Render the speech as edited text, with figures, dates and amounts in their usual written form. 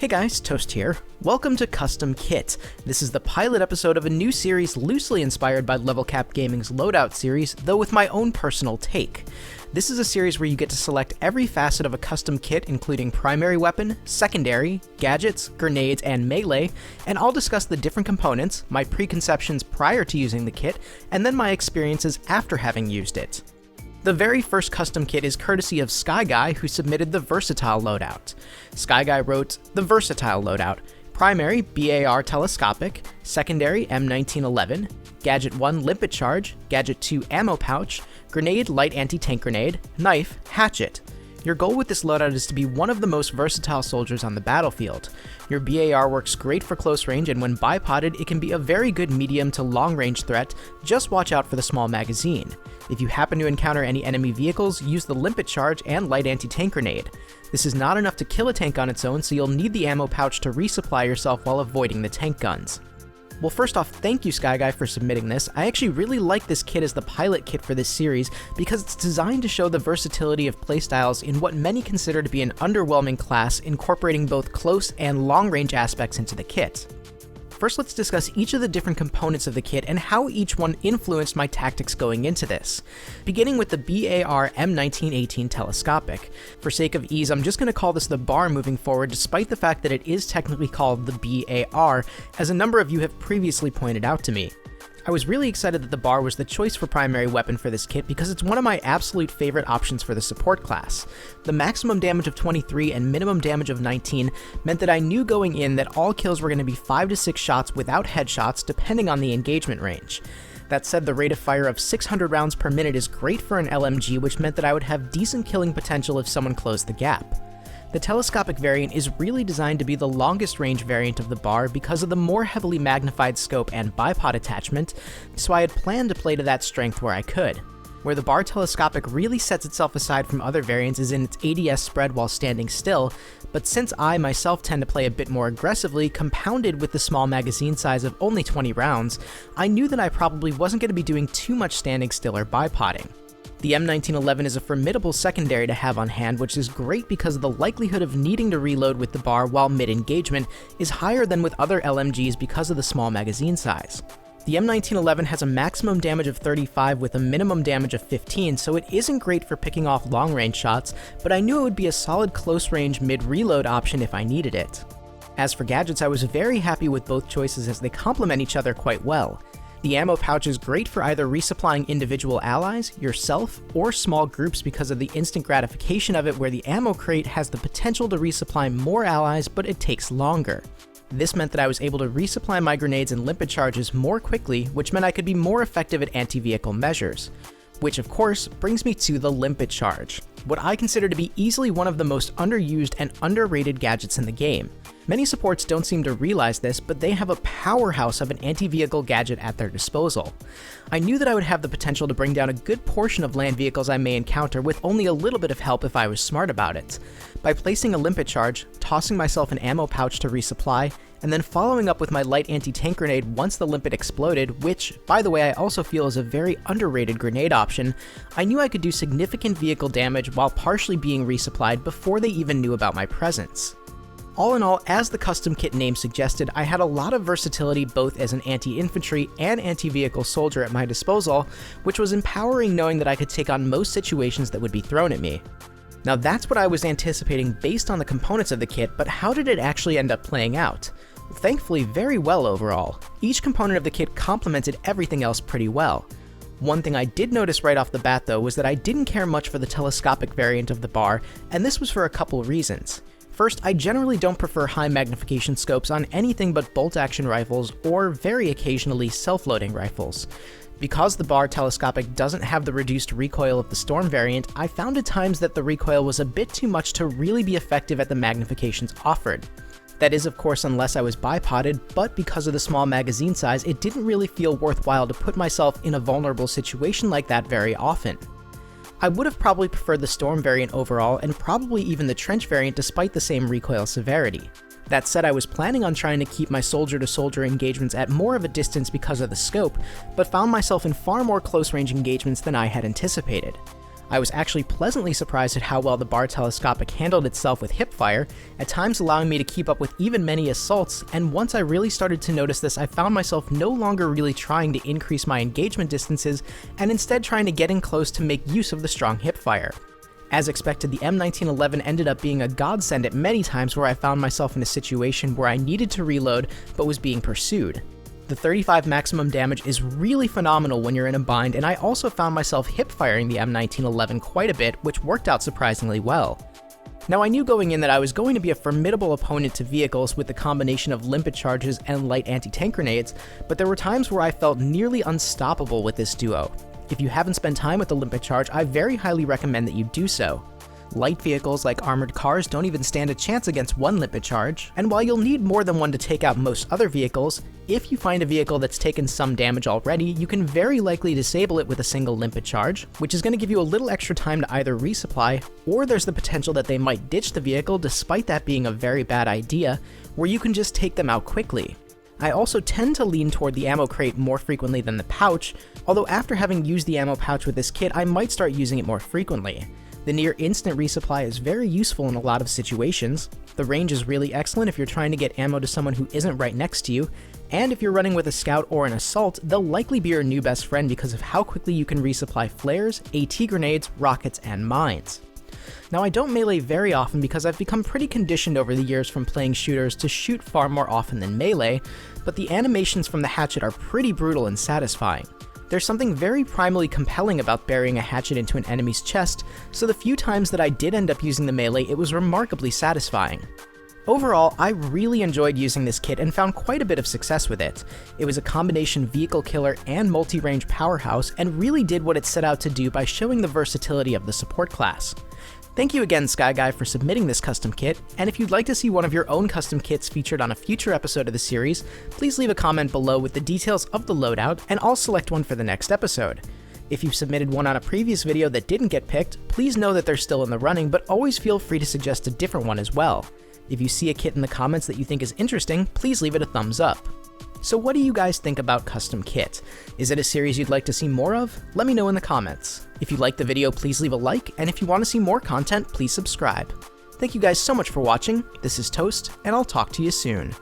Hey guys, Toast here. Welcome to Custom Kit. This is the pilot episode of a new series loosely inspired by Level Cap Gaming's Loadout series, though with my own personal take. This is a series where you get to select every facet of a custom kit, including primary weapon, secondary, gadgets, grenades, and melee, and I'll discuss the different components, my preconceptions prior to using the kit, and then my experiences after having used it. The very first custom kit is courtesy of Sky Guy, who submitted the Versatile Loadout. Sky Guy wrote, the Versatile Loadout. Primary, BAR Telescopic. Secondary, M1911. Gadget 1, Limpet Charge. Gadget 2, Ammo Pouch. Grenade, Light Anti-Tank Grenade. Knife, Hatchet. Your goal with this loadout is to be one of the most versatile soldiers on the battlefield. Your BAR works great for close range, and when bipoded, it can be a very good medium to long range threat. Just watch out for the small magazine. If you happen to encounter any enemy vehicles, use the Limpet Charge and Light Anti-Tank Grenade. This is not enough to kill a tank on its own, so you'll need the ammo pouch to resupply yourself while avoiding the tank guns. Well, first off, thank you Sky Guy for submitting this. I actually really like this kit as the pilot kit for this series because it's designed to show the versatility of playstyles in what many consider to be an underwhelming class, incorporating both close and long-range aspects into the kit. First, let's discuss each of the different components of the kit and how each one influenced my tactics going into this. Beginning with the BAR M1918 Telescopic. For sake of ease, I'm just going to call this the BAR moving forward, despite the fact that it is technically called the BAR, as a number of you have previously pointed out to me. I was really excited that the BAR was the choice for primary weapon for this kit because it's one of my absolute favorite options for the support class. The maximum damage of 23 and minimum damage of 19 meant that I knew going in that all kills were going to be 5 to 6 shots without headshots depending on the engagement range. That said, the rate of fire of 600 rounds per minute is great for an LMG, which meant that I would have decent killing potential if someone closed the gap. The telescopic variant is really designed to be the longest range variant of the BAR because of the more heavily magnified scope and bipod attachment, so I had planned to play to that strength where I could. Where the BAR telescopic really sets itself aside from other variants is in its ADS spread while standing still, but since I myself tend to play a bit more aggressively, compounded with the small magazine size of only 20 rounds, I knew that I probably wasn't going to be doing too much standing still or bipoding. The M1911 is a formidable secondary to have on hand, which is great because the likelihood of needing to reload with the BAR while mid-engagement is higher than with other LMGs because of the small magazine size. The M1911 has a maximum damage of 35 with a minimum damage of 15, so it isn't great for picking off long-range shots, but I knew it would be a solid close-range mid-reload option if I needed it. As for gadgets, I was very happy with both choices as they complement each other quite well. The ammo pouch is great for either resupplying individual allies, yourself, or small groups because of the instant gratification of it, where the ammo crate has the potential to resupply more allies, but it takes longer. This meant that I was able to resupply my grenades and limpet charges more quickly, which meant I could be more effective at anti-vehicle measures. Which of course brings me to the Limpet Charge, what I consider to be easily one of the most underused and underrated gadgets in the game. Many supports don't seem to realize this, but they have a powerhouse of an anti-vehicle gadget at their disposal. I knew that I would have the potential to bring down a good portion of land vehicles I may encounter with only a little bit of help if I was smart about it. By placing a Limpet Charge, tossing myself an ammo pouch to resupply, and then following up with my light anti-tank grenade once the Limpet exploded, which, by the way, I also feel is a very underrated grenade option, I knew I could do significant vehicle damage while partially being resupplied before they even knew about my presence. All in all, as the custom kit name suggested, I had a lot of versatility both as an anti-infantry and anti-vehicle soldier at my disposal, which was empowering knowing that I could take on most situations that would be thrown at me. Now that's what I was anticipating based on the components of the kit, but how did it actually end up playing out? Thankfully, very well overall. Each component of the kit complemented everything else pretty well. One thing I did notice right off the bat though was that I didn't care much for the telescopic variant of the BAR, and this was for a couple reasons. First, I generally don't prefer high magnification scopes on anything but bolt-action rifles or very occasionally self-loading rifles. Because the BAR telescopic doesn't have the reduced recoil of the Storm variant, I found at times that the recoil was a bit too much to really be effective at the magnifications offered. That is of course unless I was bipoded, but because of the small magazine size, it didn't really feel worthwhile to put myself in a vulnerable situation like that very often. I would have probably preferred the Storm variant overall, and probably even the Trench variant despite the same recoil severity. That said, I was planning on trying to keep my soldier-to-soldier engagements at more of a distance because of the scope, but found myself in far more close-range engagements than I had anticipated. I was actually pleasantly surprised at how well the BAR telescopic handled itself with hipfire, at times allowing me to keep up with even many assaults, and once I really started to notice this, I found myself no longer really trying to increase my engagement distances, and instead trying to get in close to make use of the strong hipfire. As expected, the M1911 ended up being a godsend at many times where I found myself in a situation where I needed to reload but was being pursued. The 35 maximum damage is really phenomenal when you're in a bind, and I also found myself hip-firing the M1911 quite a bit, which worked out surprisingly well. Now, I knew going in that I was going to be a formidable opponent to vehicles with the combination of limpet charges and light anti-tank grenades, but there were times where I felt nearly unstoppable with this duo. If you haven't spent time with the limpet charge, I very highly recommend that you do so. Light vehicles like armored cars don't even stand a chance against one limpet charge, and while you'll need more than one to take out most other vehicles, if you find a vehicle that's taken some damage already, you can very likely disable it with a single limpet charge, which is going to give you a little extra time to either resupply, or there's the potential that they might ditch the vehicle despite that being a very bad idea, where you can just take them out quickly. I also tend to lean toward the ammo crate more frequently than the pouch, although after having used the ammo pouch with this kit, I might start using it more frequently. The near instant resupply is very useful in a lot of situations. The range is really excellent if you're trying to get ammo to someone who isn't right next to you, and if you're running with a scout or an assault, they'll likely be your new best friend because of how quickly you can resupply flares, AT grenades, rockets, and mines. Now, I don't melee very often because I've become pretty conditioned over the years from playing shooters to shoot far more often than melee, but the animations from the hatchet are pretty brutal and satisfying. There's something very primally compelling about burying a hatchet into an enemy's chest, so the few times that I did end up using the melee, it was remarkably satisfying. Overall, I really enjoyed using this kit and found quite a bit of success with it. It was a combination vehicle killer and multi-range powerhouse, and really did what it set out to do by showing the versatility of the support class. Thank you again, Sky Guy, for submitting this custom kit, and if you'd like to see one of your own custom kits featured on a future episode of the series, please leave a comment below with the details of the loadout, and I'll select one for the next episode. If you've submitted one on a previous video that didn't get picked, please know that they're still in the running, but always feel free to suggest a different one as well. If you see a kit in the comments that you think is interesting, please leave it a thumbs up. So what do you guys think about custom kit? Is it a series you'd like to see more of? Let me know in the comments. If you liked the video, please leave a like, and if you want to see more content, please subscribe. Thank you guys so much for watching. This is Toast, and I'll talk to you soon.